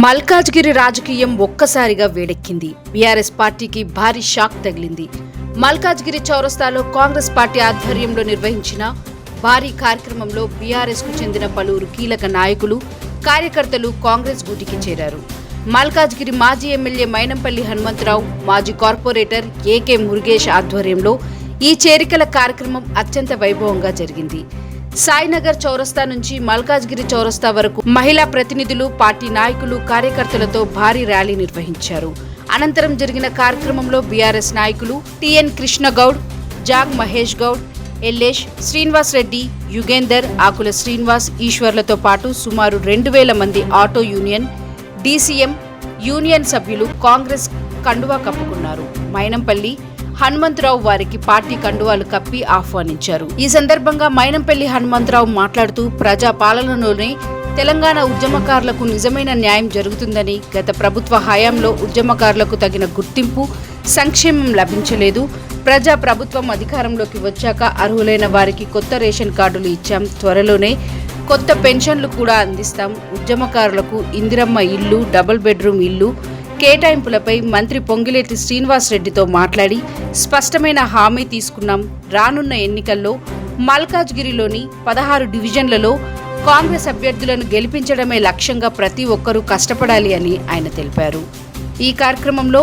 మల్కాజ్గిరి రాజకీయం ఒక్కసారిగా వేడెక్కింది. బీఆర్ఎస్ పార్టీకి భారీ షాక్ తగిలింది. మల్కాజ్గిరి చౌరస్తాలో కాంగ్రెస్ పార్టీ ఆధ్వర్యంలో నిర్వహించిన భారీ కార్యక్రమంలో బీఆర్ఎస్ కు చెందిన పలువురు కీలక నాయకులు, కార్యకర్తలు కాంగ్రెస్ గూటికి చేరారు. మల్కాజ్గిరి మాజీ ఎమ్మెల్యే మైనంపల్లి హనుమంతరావు, మాజీ కార్పొరేటర్ ఏకే మురుగేష్ ఆధ్వర్యంలో ఈ చేరికల కార్యక్రమం అత్యంత వైభవంగా జరిగింది. సాయినగర్ చౌరస్తా నుంచి మల్కాజ్గిరి చౌరస్తా వరకు మహిళా ప్రతినిధులు, పార్టీ నాయకులు, కార్యకర్తలతో భారీ ర్యాలీ నిర్వహించారు. అనంతరం జరిగిన కార్యక్రమంలో బీఆర్ఎస్ నాయకులు టిఎన్ కృష్ణగౌడ్, జాగ్ మహేష్ గౌడ్, ఎల్లేష్, శ్రీనివాస్ రెడ్డి, యుగేందర్, ఆకుల శ్రీనివాస్, ఈశ్వర్లతో పాటు సుమారు 2000 మంది ఆటో యూనియన్, డీసీఎం యూనియన్ సభ్యులు కాంగ్రెస్ కండువా కప్పుకున్నారు. మైనంపల్లి హనుమంతరావు వారికి పార్టీ కండువాలు కప్పి ఆహ్వానించారు. ఈ సందర్భంగా మైనంపల్లి హనుమంతరావు మాట్లాడుతూ ప్రజా పాలనలోనే తెలంగాణ ఉద్యమకారులకు నిజమైన న్యాయం జరుగుతుందని, గత ప్రభుత్వ హయాంలో ఉద్యమకారులకు తగిన గుర్తింపు, సంక్షేమం లభించలేదు. ప్రజా ప్రభుత్వం అధికారంలోకి వచ్చాక అర్హులైన వారికి కొత్త రేషన్ కార్డులు ఇచ్చాం, త్వరలోనే కొత్త పెన్షన్లు కూడా అందిస్తాం. ఉద్యమకారులకు ఇందిరమ్మ ఇల్లు, డబుల్ బెడ్రూమ్ ఇల్లు కేటాయింపులపై మంత్రి పొంగిలేటి శ్రీనివాస్ రెడ్డితో మాట్లాడి స్పష్టమైన హామీ తీసుకున్నాం. రానున్న ఎన్నికల్లో మల్కాజ్గిరిలోని 16 డివిజన్లలో కాంగ్రెస్ అభ్యర్థులను గెలిపించడమే లక్ష్యంగా ప్రతి ఒక్కరూ కష్టపడాలి అని ఆయన తెలిపారు. ఈ కార్యక్రమంలో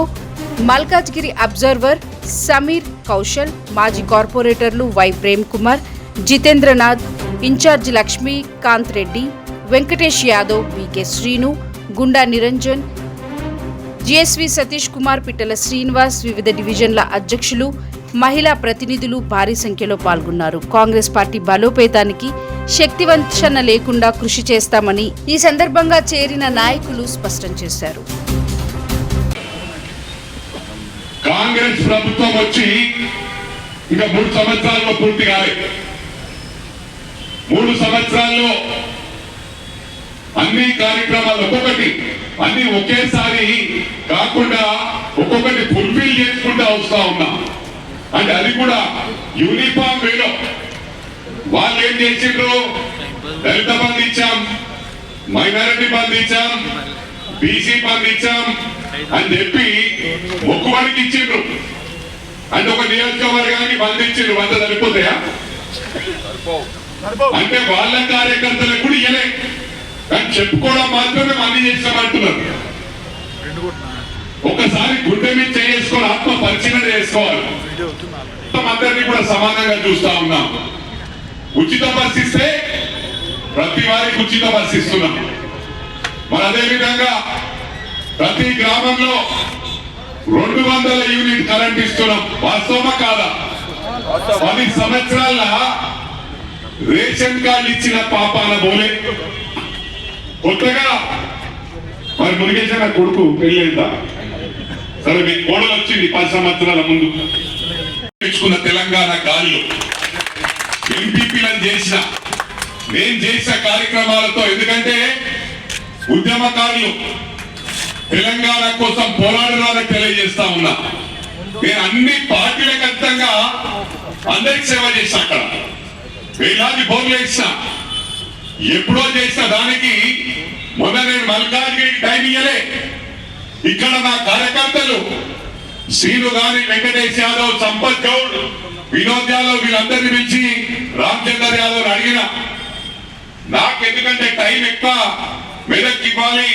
మల్కాజ్గిరి అబ్జర్వర్ సమీర్ కౌశల్, మాజీ కార్పొరేటర్లు Y Prem Kumar, Jitendranath, incharge Lakshmikanth Reddy, Venkatesh Yadav, BK Srinu, Gunda Niranjan, GSV Satish Kumar, Pittala Srinivas, వివిధ డివిజన్ల అధ్యక్షులు, మహిళా ప్రతినిధులు భారీ సంఖ్యలో పాల్గొన్నారు. కాంగ్రెస్ పార్టీ బలోపేతానికి శక్తివంచన లేకుండా కృషి చేస్తామని ఈ సందర్భంగా చేరిన నాయకులు స్పష్టం చేశారు. కాంగ్రెస్ ప్రభుత్వం వచ్చి ఇంకా 3 సంవత్సరాల్లో పూర్తి కాలేదు. 3 సంవత్సరాల్లో అన్ని కార్యక్రమాలు అన్ని ఒకేసారి కాకుండా ఒక్కొక్కటి ఫుల్ఫిల్ చేసుకుంటూ వస్తా ఉన్నాం. అంటే అది కూడా యూనిఫామ్ వేలో వాళ్ళు ఏం చేసిండ్రు, దళిత బంధు ఇచ్చాం, మైనారిటీ బంధు ఇచ్చాం, బీసీ బంధు ఇచ్చాం అని చెప్పి మొక్కుబడికి ఇచ్చిండ్రు. అంటే ఒక నియోజకవర్గానికి బంధు ఇచ్చిండ్రు, వంద సరిపోతాయా? అంటే వాళ్ళ కార్యకర్తలకు కూడా ఇయ్యలే, కానీ చెప్పుకోవడం మాత్రమే అన్ని చేస్తామంటున్నారు. ఒకసారి గుండె మీద చేసుకొని ఆత్మ పరిశీలన చేసుకోవాలి. అందరినీ కూడా సమానంగా చూస్తా ఉన్నాం. ఉచిత బస్సు ఇస్తే ప్రతి వారికి ఉచిత బస్సు ఇస్తున్నాం. మరి అదే విధంగా ప్రతి గ్రామంలో 200 యూనిట్ కరెంట్ ఇస్తున్నాం. వాస్తవమా కాదా? 10 సంవత్సరాల రేషన్ కార్డు ఇచ్చిన పాపాన పోలే. కొత్తగా మరి మునిగేసిన నా కొడుకు పెళ్ళైందా? సరే, మీ కోడలు వచ్చింది 10 సంవత్సరాల ముందు. తెచ్చుకున్న తెలంగాణ గాలిలో ఎంపీపీలను చేసిన, నేను చేసిన కార్యక్రమాలతో, ఎందుకంటే ఉద్యమకారులు తెలంగాణ కోసం పోరాడడానికి తెలియజేస్తా ఉన్నా. నేను అన్ని పార్టీలకు ఖచ్చితంగా అందరికి సేవ చేసిన, అక్కడ వేలాది బోర్లు వేసిన, ఎప్పుడో చేసిన దానికి మొన్న నేను మల్కాజ్గిరికి టైం ఇయ్యలే. ఇక్కడ నా కార్యకర్తలు శ్రీను గాని, వెంకటేష్ యాదవ్, సంపత్ గౌడ్, వినోద్ యాదవ్ వీళ్ళందరినీ పిలిచి రామచందర్ యాదవ్ అడిగిన, నాకు ఎందుకంటే టైం ఎక్కువ మెదక్ ఇవ్వాలి,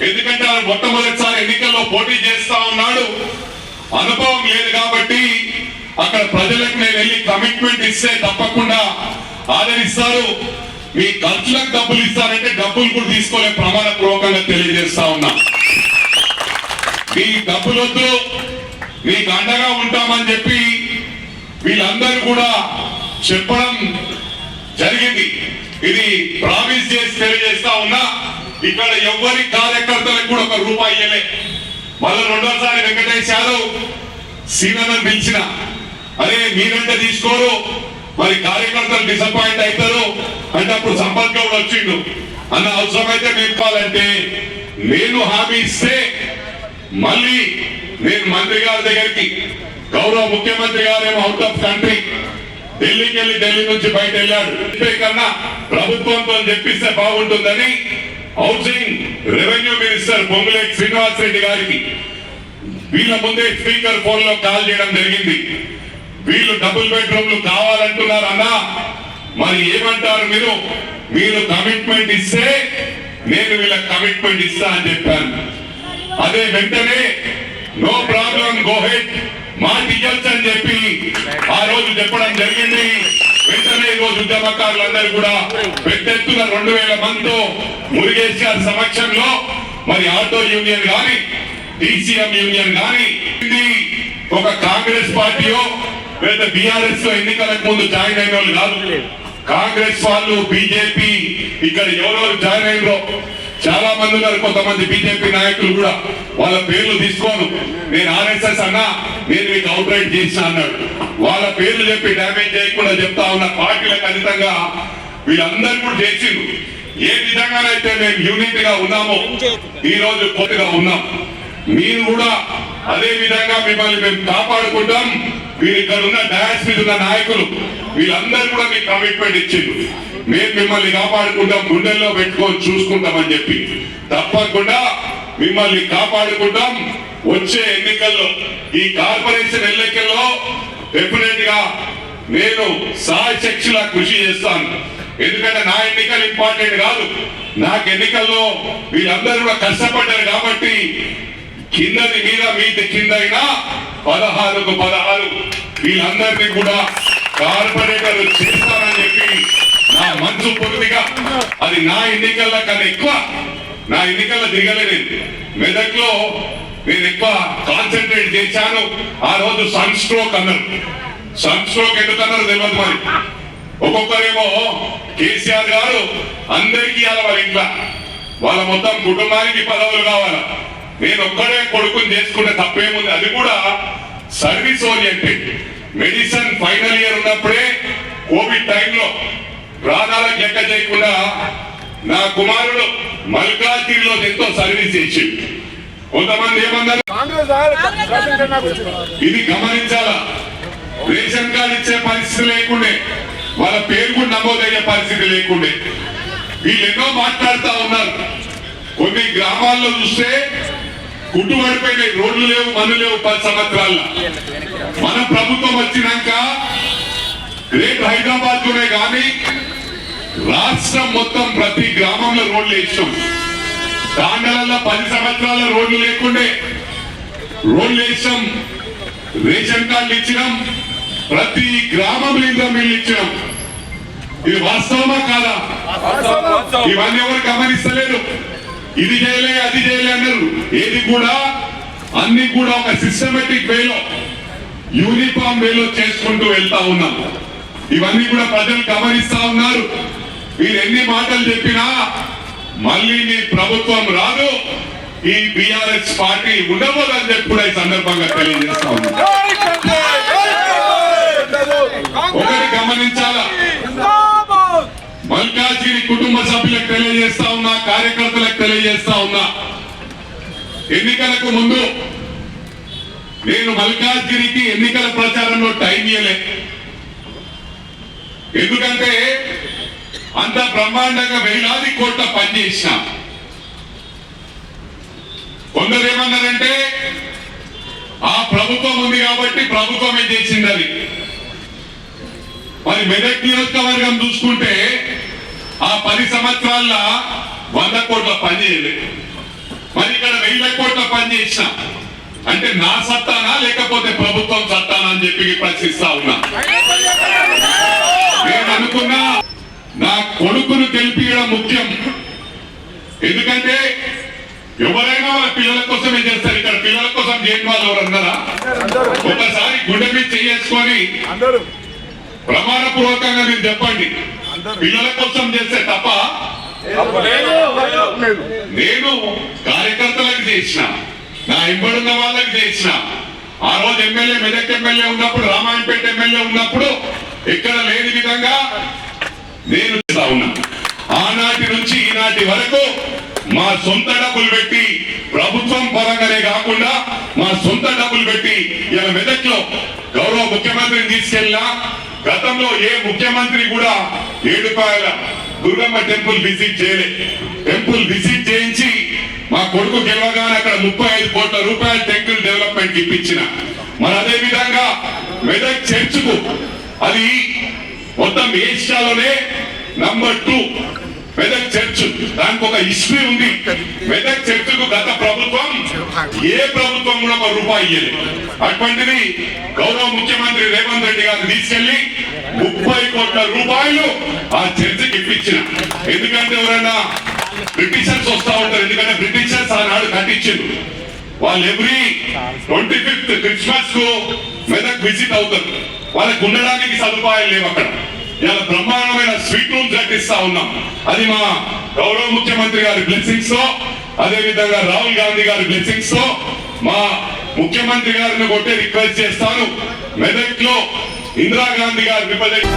ఎందుకంటే ఆయన మొట్టమొదటిసారి ఎన్నికల్లో పోటీ చేస్తా ఉన్నాడు, అనుభవం లేదు కాబట్టి అక్కడ ప్రజలకు నేను వెళ్ళి కమిట్మెంట్ ఇస్తే తప్పకుండా ఆదరిస్తారు, మీ ఖర్చులకు డబ్బులు ఇస్తారంటే డబ్బులు కూడా తీసుకోలే ప్రమాణ పూర్వకంగా తెలియజేస్తా ఉన్నా. మీ డబ్బులు వద్దు, మీకు అండగా ఉంటామని చెప్పి వీళ్ళందరూ కూడా చెప్పడం జరిగింది. ఇది ప్రామిస్ చేసి తెలియజేస్తా ఉన్నా. ఇక్కడ ఎవరి కార్యకర్తలకు కూడా 1 రూపాయి ఇయ్యలే. మళ్ళీ 2వసారి వెంకటేష్ యాదవ్ సీనను పిలిచిన, అరే మీరంటే తీసుకోరు, మరి కార్యకర్తలు డిసప్పాయింట్ అవుతారు అంటే అప్పుడు సంపత్ గౌడ్ వచ్చిండు, అన్న అవసరమైతే మీరుకోవాలంటే నేను హామీ ఇస్తే మళ్ళీ నేను మంత్రి గారి దగ్గరికి, గౌరవ ముఖ్యమంత్రి గారేమో అవుట్ ఆఫ్ కంట్రీ ఢిల్లీకి వెళ్ళి ఢిల్లీ నుంచి బయట వెళ్ళాడు, కన్నా ప్రభుత్వంతో చెప్పిస్తే బాగుంటుందని housing revenue minister Ponguleti Srinivas Reddy గారికి వీళ్ళ ముందే స్పీకర్ ఫోన్ లో కాల్ చేయడం జరిగింది. వీళ్ళు డబుల్ బెడ్రూమ్లు కావాలంటున్నారు అన్నా, మరి ఏమంటారు మీరు కమిట్మెంట్ ఇస్తే నేను వీళ్ళకి కమిట్మెంట్ ఇస్తా అని చెప్పాను. అదే వెంటనే నో ప్రాబ్లం గో హెడ్ మాట ఇవ్వచ్చు అని చెప్పి ఆ రోజు చెప్పడం జరిగింది. వెంటనే ఈ రోజు ఉద్యమకారులందరూ కూడా పెద్ద ఎత్తున 2000 మందితో మురుగేష్ గారి సమక్షంలో మరి ఆటో యూనియన్ గాని టీసీఎం యూనియన్ గాని ఒక కాంగ్రెస్ పార్టీయో లేదా బీఆర్ఎస్ లో ఎన్నికలకు ముందు జాయిన్ అయిన వాళ్ళు కాదు. కాంగ్రెస్ వాళ్ళు బీజేపీ ఇక్కడ ఎవరెవరు జాయిన్ అయినరో చాలా మంది ఉన్నారు. కొంతమంది బీజేపీ నాయకులు కూడా వాళ్ళ పేర్లు తీసుకోను, నేను ఆర్ఎస్ఎస్ అన్నా, నేను మీకు అవుట్ రైట్ చేసిన అన్నాడు. వాళ్ళ పేర్లు చెప్పి డ్యామేజ్ చేయకుండా చెప్తా ఉన్న పార్టీలకు అతీతంగా వీళ్ళందరూ కూడా చేసిండ్రు. ఏ విధంగానైతే మేము యూనిట్ గా ఉన్నామో ఈ రోజు కొత్తగా ఉన్నాం. మీరు కూడా అదే విధంగా మిమ్మల్ని మేము కాపాడుకుంటాం. మీరు ఇక్కడ ఉన్న డయాస్ మీద ఉన్న నాయకులు వీళ్ళందరూ కూడా మీకు కమిట్మెంట్ ఇచ్చిండ్రు. మేము మిమ్మల్ని కాపాడుకుంటాం, గుండెల్లో పెట్టుకొని చూసుకుంటామని చెప్పి తప్పకుండా మిమ్మల్ని కాపాడుకుంటాం. వచ్చే ఎన్నికల్లో ఈ కార్పొరేషన్ ఎన్నికల్లో డెఫినెట్ గా నేను సాయశక్తిలా కృషి చేస్తాను. ఎందుకంటే నా ఎన్నికలు ఇంపార్టెంట్ కాదు, నాకు ఎన్నికల్లో వీళ్ళందరూ కూడా కష్టపడ్డారు కాబట్టి కిందది మీద మీది కింద అయినా 16కు 16 వీళ్ళందరినీ కూడా కార్పొరేటర్ చేస్తానని చెప్పి నా మనసు పూర్తిగా అది నా ఎన్నికల కన్నా ఎక్కువ నా ఎన్నికల్లో దిగలేదు. మెదక్లో నేను ఎక్కువ కాన్సన్ట్రేట్ చేశాను. ఆ రోజు సన్ స్ట్రోక్ అన్నారు. సన్ స్ట్రోక్ ఎందుకన్నారు తెలియదు. మరి ఒక్కొక్కరేమో కేసీఆర్ గారు అందరికీ ఇవ్వాలి వాళ్ళ ఇంట్లో, వాళ్ళ మొత్తం కుటుంబానికి పదవులు కావాలా, నేను ఒక్కడే కొడుకుని చేసుకుంటే తప్పేముంది. అది కూడా service oriented. Medicine final year ఉన్నప్పుడే కోవిడ్ టైంలో ప్రాణాలకు లెక్క చేయకుండా నా కుమారుడు మల్కాజ్గిరిలో ఎంతో సర్వీస్ చేసి కొంతమంది ఏమన్నారు, ఇది గమనించాలా. రేషన్ కార్డు ఇచ్చే పరిస్థితి లేకుండే, వాళ్ళ పేరు కూడా నమోదయ్యే పరిస్థితి లేకుండే వీళ్ళు ఎన్నో మాట్లాడుతూ ఉన్నారు. కొన్ని గ్రామాల్లో చూస్తే కుట్టుబడిపోయినాయి, రోడ్లు లేవు, మన్ను లేవు. 10 సంవత్సరాల్లో మన ప్రభుత్వం వచ్చినాక గ్రేట్ హైదరాబాద్ లోనే కానీ రాష్ట్రం మొత్తం ప్రతి గ్రామంలో రోడ్లు వేసాం. తాండలలో 10 సంవత్సరాల రోడ్లు లేకుండే రోడ్లు వేసాం. రేషన్ కార్డులు ఇచ్చినాం, ప్రతి గ్రామంలో మిల్లు ఇచ్చినాం. ఇది వాస్తవమా కాదా? ఇవన్నీ ఎవరు గమనిస్తలేరు. ఇది చేయలే అది చేయలే అన్నారు. ఏది కూడా అన్ని కూడా ఒక సిస్టమేటిక్ వేలో యూనిఫామ్ వేలో చేసుకుంటూ వెళ్తా ఉన్నాం. ఇవన్నీ కూడా ప్రజలు గమనిస్తా ఉన్నారు. మీరు ఎన్ని మాటలు చెప్పినా మళ్ళీ మీ ప్రభుత్వం రాదు, ఈ బీఆర్ఎస్ పార్టీ ఉండబోదని చెప్పి కూడా ఈ సందర్భంగా తెలియజేస్తా ఉన్నాం. ఒకటి గమనించాలా, మల్కాజ్గిరి కుటుంబ సభ్యులకు తెలియజేస్తా ఉన్నా, కార్యకర్తలకు తెలియజేస్తా ఉన్నా, ఎన్నికలకు ముందు నేను మల్కాజ్గిరికి ఎన్నికల ప్రచారంలో టైం ఇవ్వలే. ఎందుకంటే అంత బ్రహ్మాండంగా వేలాది కోట్ల పనిచేసిన. కొందరు ఏమన్నారంటే ఆ ప్రభుత్వం ఉంది కాబట్టి ప్రభుత్వమే చేసింది అది. మరి మెదక్ నియోజకవర్గం చూసుకుంటే ఆ 10 సంవత్సరాల 100 కోట్ల పని చేయలేదు. మరి ఇక్కడ 1000 కోట్ల పని చేసిన అంటే నా సత్తానా లేకపోతే ప్రభుత్వం సత్తానా అని చెప్పి ప్రశ్నిస్తా ఉన్నా. నేను అనుకున్నా నా కొడుకును గెలిపించడం ముఖ్యం. ఎందుకంటే ఎవరైనా వాళ్ళ పిల్లల కోసమే చేస్తారు. ఇక్కడ పిల్లల కోసం చేయని వాళ్ళు ఎవరన్నారా? ఒకసారి గుండె మీద చేసుకొని ప్రమాణపూర్వకంగా మీరు చెప్పండి, పిల్లల కోసం చేస్తే తప్ప నేను కార్యకర్తలకు చేసిన, నా ఎంబడున్న వాళ్ళకి చేసిన. ఆ రోజు ఎమ్మెల్యే మెదక్ ఎమ్మెల్యే ఉన్నప్పుడు, రామాయణపేట ఎమ్మెల్యే ఉన్నప్పుడు ఎక్కడ లేని విధంగా నేను చేస్తా ఉన్నా. ఆనాటి నుంచి ఈనాటి వరకు మా సొంత డబ్బులు పెట్టి, ప్రభుత్వం పరంగానే కాకుండా మా సొంత డబ్బులు పెట్టి ఇలా మెదక్ లో గౌరవ ముఖ్యమంత్రిని తీసుకెళ్ళినా గతంలో ఏ ముఖ్యమంత్రి కూడా 7 దుర్గమ్మ టెంపుల్ విజిట్ చేయలే. టెంపుల్ విజిట్ చేయించి మా కొడుకు గెలవగానే అక్కడ 35 కోట్ల రూపాయల టెంపుల్ డెవలప్మెంట్ ఇప్పించిన. మరి అదే విధంగా మెదక్ చర్చ్కు అది మొత్తం ఏషియాలోనే నంబర్ 2 మెదక్ చర్చ్. దానికి ఒక హిస్టరీ ఉంది. మెదక్ చర్చ్కు గత ప్రభుత్వం ఏ ప్రభుత్వం కూడా ఒక రూపాయి ఇయ్యలేదు. అటువంటిది గౌరవ ముఖ్యమంత్రి రేవంత్ రెడ్డి గారిని తీసుకెళ్లి 30 కోట్ల రూపాయలు ఆ చర్చికి ఇప్పించిన. ఎందుకంటే ఎవరైనా బ్రిటిషర్స్ వస్తా ఉంటారు, ఎందుకంటే బ్రిటిషర్స్ ఆనాడు కట్టించారు. వాళ్ళు ఎవ్రీ 25th క్రిస్మస్ కు మెదక్ విజిట్ అవుతారు. వాళ్ళకు ఉండడానికి సదుపాయాలు లేవు అక్కడ. ఇలా బ్రహ్మాండమైన స్వీట్ రూమ్స్ కట్టిస్తా ఉన్నాం. అది మా గౌరవ ముఖ్యమంత్రి గారి బ్లెస్సింగ్స్ తో, అదే విధంగా రాహుల్ గాంధీ గారి బ్లెస్సింగ్స్ తో మా ముఖ్యమంత్రి గారిని కొట్టే రిక్వెస్ట్ చేస్తాను. మెదక్ లో ఇందిరాగాంధీ గారి రిప్రజెంట్